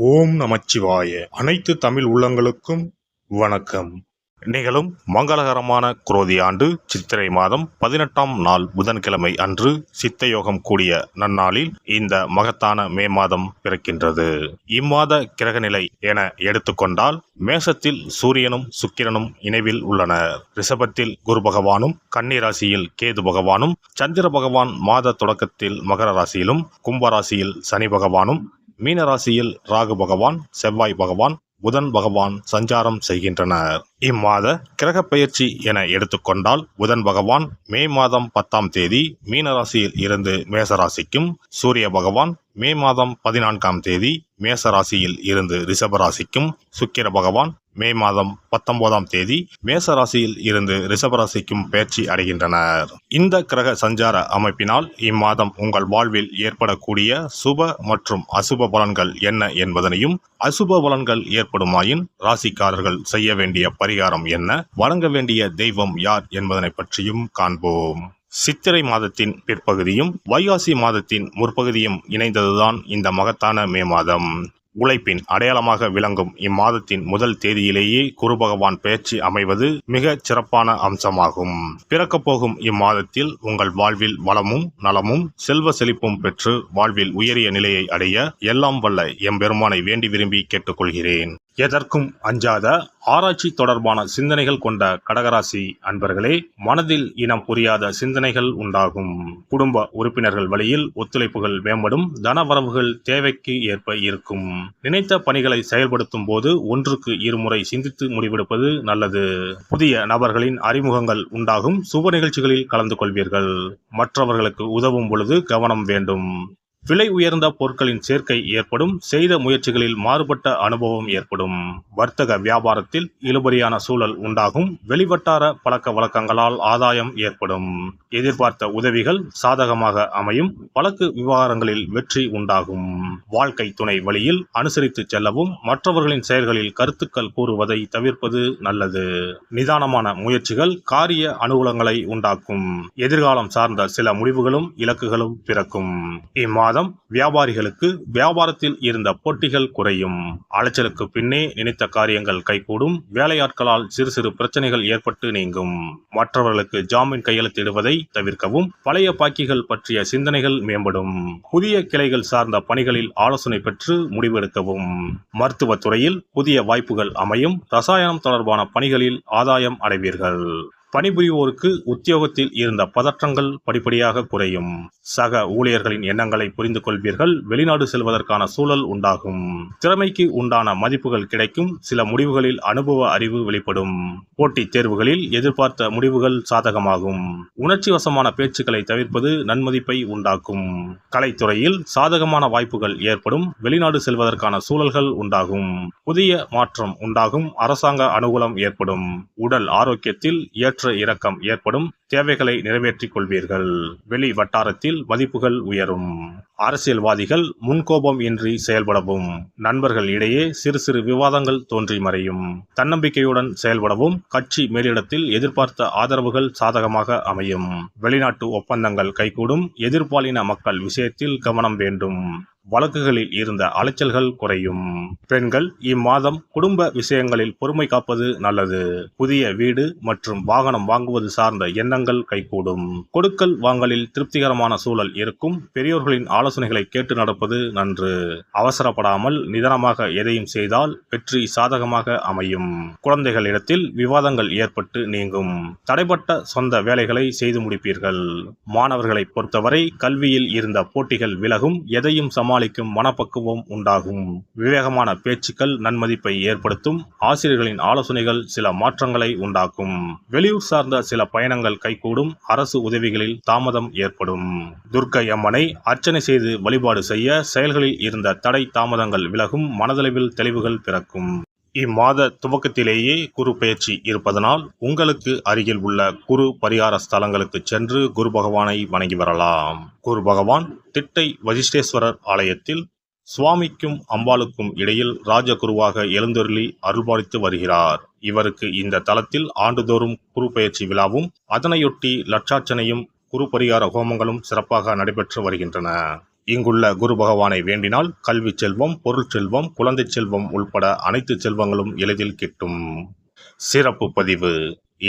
ஓம் நமச்சிவாய. அனைத்து தமிழ் உள்ளங்களுக்கும் வணக்கம். நிகழும் மங்களகரமான குரோதி ஆண்டு சித்திரை மாதம் 18ஆம் நாள் புதன்கிழமை அன்று சித்தயோகம் கூடிய நன்னாளில் இந்த மகத்தான மே மாதம் பிறக்கின்றது. இம்மாத கிரகநிலை என எடுத்துக்கொண்டால் மேசத்தில் சூரியனும் சுக்கிரனும் இணைவில் உள்ளனர். ரிஷபத்தில் குரு பகவானும், கன்னி ராசியில் கேது பகவானும், சந்திர பகவான் மாத தொடக்கத்தில் மகர ராசியிலும், கும்பராசியில் சனி பகவானும், மீன ராசியில் ராகு பகவான், செவ்வாய் பகவான், புதன் பகவான் சஞ்சாரம் செய்கின்றனர். இம்மாத கிரக பெயர்ச்சி என எடுத்துக்கொண்டால் புதன் பகவான் மே மாதம் 10ஆம் தேதி மீன ராசியில் இருந்து மேசராசிக்கும், சூரிய பகவான் மே மாதம் 14ஆம் தேதி மேச ராசியில் இருந்து ரிஷப ராசிக்கும், சுக்கிர பகவான் மே மாதம் 19ஆம் தேதி மேச ராசியில் இருந்து ரிஷபராசிக்கும் பயிற்சி அடைகின்றனர். இந்த கிரக சஞ்சார அமைப்பினால் இம்மாதம் உங்கள் வாழ்வில் ஏற்படக்கூடிய சுப மற்றும் அசுப பலன்கள் என்ன என்பதனையும், அசுப பலன்கள் ஏற்படுமாயின் ராசிக்காரர்கள் செய்ய வேண்டிய பரிகாரம் என்ன, வணங்க வேண்டிய தெய்வம் யார் என்பதனை பற்றியும் காண்போம். சித்திரை மாதத்தின் பிற்பகுதியும் வைகாசி மாதத்தின் முற்பகுதியும் இணைந்ததுதான் இந்த மகத்தான மே மாதம். உழைப்பின் அடையாளமாக விளங்கும் இம்மாதத்தின் முதல் தேதியிலேயே குரு பகவான் பெயர்ச்சி அமைவது மிக சிறப்பான அம்சமாகும். பிறக்கப் போகும் இம்மாதத்தில் உங்கள் வாழ்வில் வளமும் நலமும் செல்வ செழிப்பும் பெற்று வாழ்வில் உயரிய நிலையை அடைய எல்லாம் வல்ல எம்பெருமானை வேண்டி விரும்பி கேட்டுக்கொள்கிறேன். எதற்கும் அஞ்சாத ஆராய்ச்சி தொடர்பான சிந்தனைகள் கொண்ட கடகராசி அன்பர்களே, மனதில் இனம் புரியாத சிந்தனைகள் உண்டாகும். குடும்ப உறுப்பினர்கள் வழியில் ஒத்துழைப்புகள் மேம்படும். தனவரவுகள் தேவைக்கு ஏற்ப இருக்கும். நினைத்த பணிகளை செயல்படுத்தும் போது ஒன்றுக்கு இருமுறை சிந்தித்து முடிவெடுப்பது நல்லது. புதிய நபர்களின் அறிமுகங்கள் உண்டாகும். சுப நிகழ்ச்சிகளில் கலந்து கொள்வீர்கள். மற்றவர்களுக்கு உதவும் பொழுது கவனம் வேண்டும். விலை உயர்ந்த பொருட்களின் சேர்க்கை ஏற்படும். செய்த முயற்சிகளில் மாறுபட்ட அனுபவம் ஏற்படும். வர்த்தக வியாபாரத்தில் இழுபறியான சூழல் உண்டாகும். வெளிவட்டார பழக்க வழக்கங்களால் ஆதாயம் ஏற்படும். எதிர்பார்த்த உதவிகள் சாதகமாக அமையும். வழக்கு விவகாரங்களில் வெற்றி உண்டாகும். வாழ்க்கை துணை வழியில் அனுசரித்து செல்லவும், மற்றவர்களின் செயல்களில் கருத்துக்கள் கூறுவதை தவிர்ப்பது நல்லது. நிதானமான முயற்சிகள் காரிய அனுகூலங்களை உண்டாக்கும். எதிர்காலம் சார்ந்த சில முடிவுகளும் இலக்குகளும் பிறக்கும். இம்மாதம் வியாபாரிகளுக்கு வியாபாரத்தில் இருந்த போட்டிகள் குறையும். அலைச்சலுக்கு பின்னே நினைத்த காரியங்கள் கைகூடும். வேலையாட்களால் சிறு சிறு பிரச்சனைகள் ஏற்பட்டு நீங்கும். மற்றவர்களுக்கு ஜாமீன் கையெழுத்திடுவதை தவிர்க்கவும். பழைய பாக்கிகள் பற்றிய சிந்தனைகள் மேம்படும். புதிய கிளைகள் சார்ந்த பணிகளில் ஆலோசனை பெற்று முடிவெடுக்கவும். மருத்துவத்துறையில் புதிய வாய்ப்புகள் அமையும். ரசாயனம் தொடர்பான பணிகளில் ஆதாயம் அடைவீர்கள். பணிபுரிவோருக்கு உத்தியோகத்தில் இருந்த பதற்றங்கள் படிப்படியாக குறையும். சக ஊழியர்களின் எண்ணங்களை புரிந்து கொள்வீர்கள். வெளிநாடு செல்வதற்கான சூழல் உண்டாகும். திறமைக்கு உண்டான மதிப்புகள் கிடைக்கும். சில முடிவுகளில் அனுபவ அறிவு வெளிப்படும். போட்டித் தேர்வுகளில் எதிர்பார்த்த முடிவுகள் சாதகமாகும். உணர்ச்சி வசமான பேச்சுக்களை தவிர்ப்பது நன்மதிப்பை உண்டாக்கும். கலைத்துறையில் சாதகமான வாய்ப்புகள் ஏற்படும். வெளிநாடு செல்வதற்கான சூழல்கள் உண்டாகும். புதிய மாற்றம் உண்டாகும். அரசாங்க அனுகூலம் ஏற்படும். உடல் ஆரோக்கியத்தில் ஏற்ற இறக்கம் ஏற்படும். தேவைகளை நிறைவேற்றிக் கொள்வீர்கள். வெளி வட்டாரத்தில் மதிப்புகள் உயரும். அரசியல்வாதிகள் முன்கோபம் இன்றி செயல்படவும். நண்பர்கள் இடையே சிறு சிறு விவாதங்கள் தோன்றி மறையும். தன்னம்பிக்கையுடன் செயல்படவும். கட்சி மேலிடத்தில் எதிர்பார்த்த ஆதரவுகள் சாதகமாக அமையும். வெளிநாட்டு ஒப்பந்தங்கள் கைகூடும். எதிர்பாலின மக்கள் விஷயத்தில் கவனம் வேண்டும். வழக்குகளில் இருந்த அலைச்சல்கள் குறையும். பெண்கள் இம்மாதம் குடும்ப விஷயங்களில் பொறுமை காப்பது நல்லது. புதிய வீடு மற்றும் வாகனம் வாங்குவது சார்ந்த எண்ணங்கள் கைகூடும். கொடுக்கல் வாங்கலில் திருப்திகரமான சூழல் இருக்கும். பெரியோர்களின் ஆலோசனைகளை கேட்டு நடப்பது நன்று. அவசரப்படாமல் நிதானமாக எதையும் செய்தால் வெற்றி சாதகமாக அமையும். குழந்தைகளிடத்தில் விவாதங்கள் ஏற்பட்டு நீங்கும். தடைப்பட்ட சொந்த வேலைகளை செய்து முடிப்பீர்கள். மாணவர்களை பொறுத்தவரை கல்வியில் இருந்த போட்டிகள் விலகும். எதையும் சமாளிக்கும் மனப்பக்குவம் உண்டாகும். விவேகமான பேச்சுக்கள் நன்மதிப்பை ஏற்படுத்தும். ஆசிரியர்களின் ஆலோசனைகள் சில மாற்றங்களை உண்டாக்கும். வெளியூர் சார்ந்த சில பயணங்கள் கைகூடும். அரசு உதவிகளில் தாமதம் ஏற்படும். துர்க்கை அம்மனை அர்ச்சனை செய்து வழிபாடு செய்ய செயல்களில் இருந்த தடை தாமதங்கள் விலகும். மனதளவில் தெளிவுகள் பிறக்கும். இம்மாத துவக்கத்திலேயே குரு பெயர்ச்சி இருப்பதனால் உங்களுக்கு அருகில் உள்ள குரு பரிகார ஸ்தலங்களுக்கு சென்று குரு பகவானை வணங்கி வரலாம். குரு பகவான் திட்டை வசிஷ்டேஸ்வரர் ஆலயத்தில் சுவாமிக்கும் அம்பாளுக்கும் இடையில் ராஜகுருவாக எழுந்தருளி அருள்பாலித்து வருகிறார். இவருக்கு இந்த தலத்தில் ஆண்டுதோறும் குரு பெயர்ச்சி விழாவும் அதனையொட்டி லட்சார்ச்சனையும் குரு பரிகார ஹோமங்களும் சிறப்பாக நடைபெற்று வருகின்றன. இங்குள்ள குரு பகவானை வேண்டினால் கல்வி செல்வம், பொருள் செல்வம், குழந்தை செல்வம் உள்பட அனைத்து செல்வங்களும் எளிதில் கிட்டும். சிறப்பு பதிவு.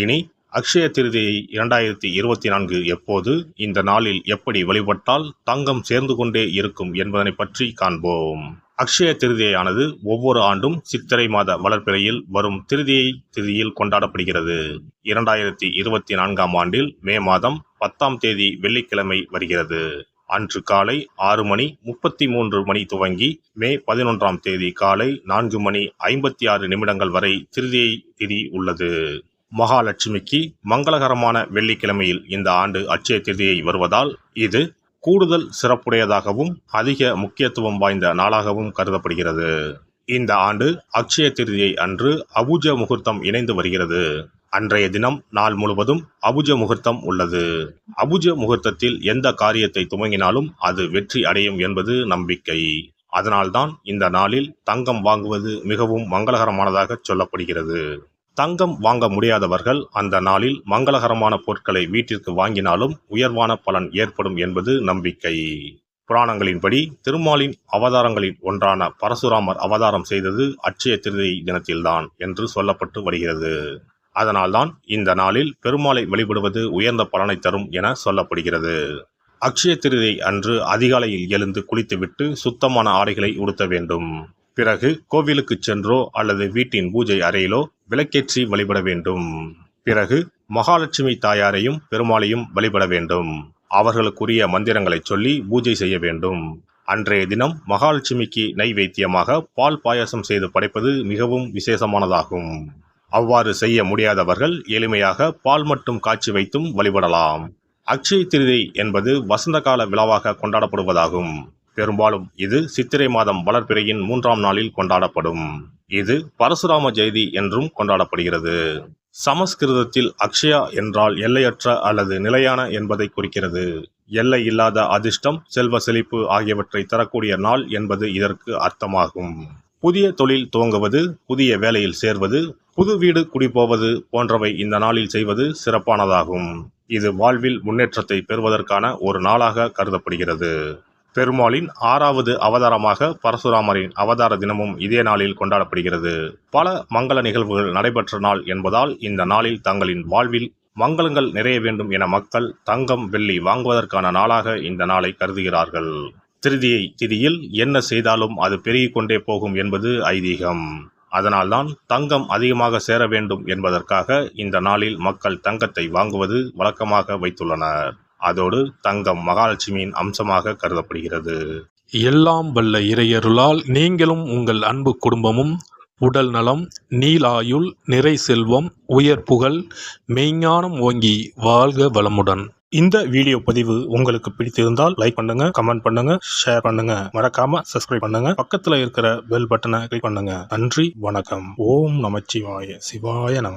இனி அக்ஷய திருதியை 2024 எப்போது, இந்த நாளில் எப்படி வழிபட்டால் தங்கம் சேர்ந்து கொண்டே இருக்கும் என்பதனை பற்றி காண்போம். அக்ஷய திருதியானது ஒவ்வொரு ஆண்டும் சித்திரை மாத வளர்பிறையில் வரும் திருதியை திதியில் கொண்டாடப்படுகிறது. 2024ஆம் ஆண்டில் மே மாதம் 10ஆம் தேதி வெள்ளிக்கிழமை வருகிறது. அன்று காலை 6:33 துவங்கி மே 11ஆம் தேதி காலை 4:56 வரை திருதியை திதி உள்ளது. மகாலட்சுமிக்கு மங்களகரமான வெள்ளிக்கிழமையில் இந்த ஆண்டு அட்சய திருதியை வருவதால் இது கூடுதல் சிறப்புடையதாகவும் அதிக முக்கியத்துவம் வாய்ந்த நாளாகவும் கருதப்படுகிறது. இந்த ஆண்டு அக்ஷய திருதியை அன்று அபுஜ முகூர்த்தம் இணைந்து வருகிறது. அன்றைய தினம் நாள் முழுவதும் அபுஜ முகூர்த்தம் உள்ளது. அபுஜ முகூர்த்தத்தில் எந்த காரியத்தை துவங்கினாலும் அது வெற்றி அடையும் என்பது நம்பிக்கை. அதனால்தான் இந்த நாளில் தங்கம் வாங்குவது மிகவும் மங்களகரமானதாக சொல்லப்படுகிறது. தங்கம் வாங்க முடியாதவர்கள் அந்த நாளில் மங்களகரமான பொருட்களை வீட்டிற்கு வாங்கினாலும் உயர்வான பலன் ஏற்படும் என்பது நம்பிக்கை. புராணங்களின்படி திருமாலின் அவதாரங்களில் ஒன்றான பரசுராமர் அவதாரம் செய்தது அட்சய திருதியை தினத்தில்தான் என்று சொல்லப்பட்டு வருகிறது. அதனால்தான் இந்த நாளில் பெருமாளை வழிபடுவது உயர்ந்த பலனை தரும் என சொல்லப்படுகிறது. அக்ஷய திருதியை அன்று அதிகாலையில் எழுந்து குளித்துவிட்டு சுத்தமான ஆடைகளை உடுத்த வேண்டும். பிறகு கோவிலுக்கு சென்றோ அல்லது வீட்டின் பூஜை அறையிலோ விளக்கேற்றி வழிபட வேண்டும். பிறகு மகாலட்சுமி தாயாரையும் பெருமாளையும் வழிபட வேண்டும். அவர்களுக்குரிய மந்திரங்களை சொல்லி பூஜை செய்ய வேண்டும். அன்றைய தினம் மகாலட்சுமிக்கு நைவேத்தியமாக பால் பாயாசம் செய்து படைப்பது மிகவும் விசேஷமானதாகும். அவ்வாறு செய்ய முடியாதவர்கள் எளிமையாக பால் மட்டும் காய்ச்சி வைத்தும் வழிபடலாம். அக்ஷய திருதியை என்பது வசந்த கால விழாவாக கொண்டாடப்படுவதாகும். பெரும்பாலும் இது சித்திரை மாதம் வளர்பிறையின் 3ஆம் நாளில் கொண்டாடப்படும். இது பரசுராம ஜெயதி என்றும் கொண்டாடப்படுகிறது. சமஸ்கிருதத்தில் அக்ஷயா என்றால் எல்லையற்ற அல்லது நிலையான என்பதை குறிக்கிறது. எல்லை இல்லாத அதிர்ஷ்டம், செல்வ செழிப்பு ஆகியவற்றை தரக்கூடிய நாள் என்பது இதற்கு அர்த்தமாகும். புதிய தொழில் துவங்குவது, புதிய வேலையில் சேர்வது, புது வீடு குடிபோவது போன்றவை இந்த நாளில் செய்வது சிறப்பானதாகும். இது வாழ்வில் முன்னேற்றத்தை பெறுவதற்கான ஒரு நாளாக கருதப்படுகிறது. பெருமாளின் 6வது அவதாரமாக பரசுராமரின் அவதார தினமும் இதே நாளில் கொண்டாடப்படுகிறது. பல மங்கள நிகழ்வுகள் நடைபெற்ற நாள் என்பதால் இந்த நாளில் தங்களின் வாழ்வில் மங்களங்கள் நிறைய வேண்டும் என மக்கள் தங்கம், வெள்ளி வாங்குவதற்கான நாளாக இந்த நாளை கருதுகிறார்கள். திருதியை திதியில் என்ன செய்தாலும் அது பெருகிக் கொண்டே போகும் என்பது ஐதீகம். அதனால்தான் தங்கம் அதிகமாக சேர வேண்டும் என்பதற்காக இந்த நாளில் மக்கள் தங்கத்தை வாங்குவது வழக்கமாக வைத்துள்ளனர். அதோடு தங்கம் மகாலட்சுமியின் அம்சமாக கருதப்படுகிறது. எல்லாம் வல்ல இறையருளால் நீங்களும் உங்கள் அன்பு குடும்பமும் உடல் நலம், நீலாயுள், நிறை செல்வம், உயர் புகழ், மெய்ஞானம் ஓங்கி வாழ்க வளமுடன். இந்த வீடியோ பதிவு உங்களுக்கு பிடித்திருந்தால் லைக் பண்ணுங்க, கமெண்ட் பண்ணுங்க, ஷேர் பண்ணுங்க, மறக்காம சப்ஸ்கிரைப் பண்ணுங்க, பக்கத்துல இருக்கிற பெல் பட்டனை கிளிக் பண்ணுங்க. நன்றி, வணக்கம். ஓம் நமச்சிவாய. சிவாய நம.